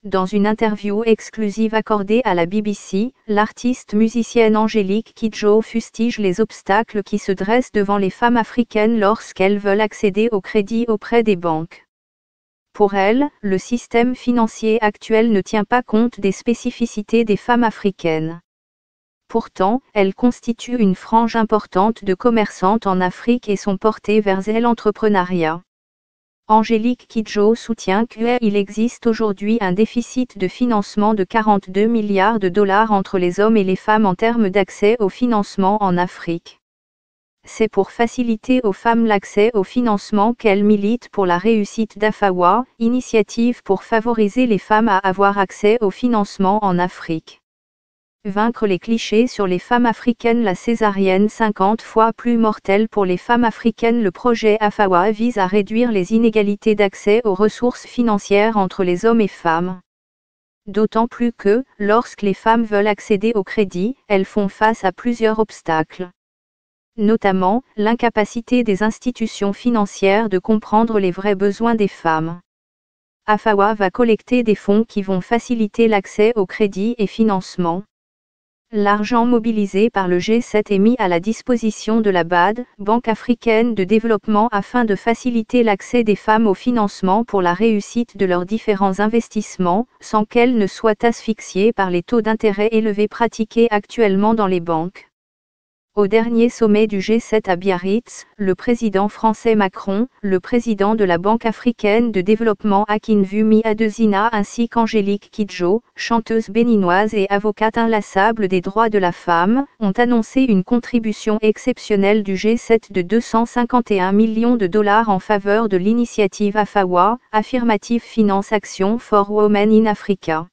Dans une interview exclusive accordée à la BBC, l'artiste musicienne Angélique Kidjo fustige les obstacles qui se dressent devant les femmes africaines lorsqu'elles veulent accéder au crédit auprès des banques. Pour elle, le système financier actuel ne tient pas compte des spécificités des femmes africaines. Pourtant, elles constituent une frange importante de commerçantes en Afrique et sont portées vers l'entrepreneuriat. Angélique Kidjo soutient qu'il existe aujourd'hui un déficit de financement de 42 milliards de dollars entre les hommes et les femmes en termes d'accès au financement en Afrique. C'est pour faciliter aux femmes l'accès au financement qu'elle milite pour la réussite d'Afawa, initiative pour favoriser les femmes à avoir accès au financement en Afrique. Vaincre les clichés sur les femmes africaines. La césarienne 50 fois plus mortelle pour les femmes africaines. Le projet Afawa vise à réduire les inégalités d'accès aux ressources financières entre les hommes et femmes. D'autant plus que, lorsque les femmes veulent accéder au crédit, elles font face à plusieurs obstacles. Notamment, l'incapacité des institutions financières de comprendre les vrais besoins des femmes. Afawa va collecter des fonds qui vont faciliter l'accès au crédit et financement. L'argent mobilisé par le G7 est mis à la disposition de la BAD, Banque africaine de développement, afin de faciliter l'accès des femmes au financement pour la réussite de leurs différents investissements, sans qu'elles ne soient asphyxiées par les taux d'intérêt élevés pratiqués actuellement dans les banques. Au dernier sommet du G7 à Biarritz, le président français Macron, le président de la Banque africaine de développement Akinwumi Adesina ainsi qu'Angélique Kidjo, chanteuse béninoise et avocate inlassable des droits de la femme, ont annoncé une contribution exceptionnelle du G7 de 251 millions de dollars en faveur de l'initiative Afawa, Affirmative Finance Action for Women in Africa.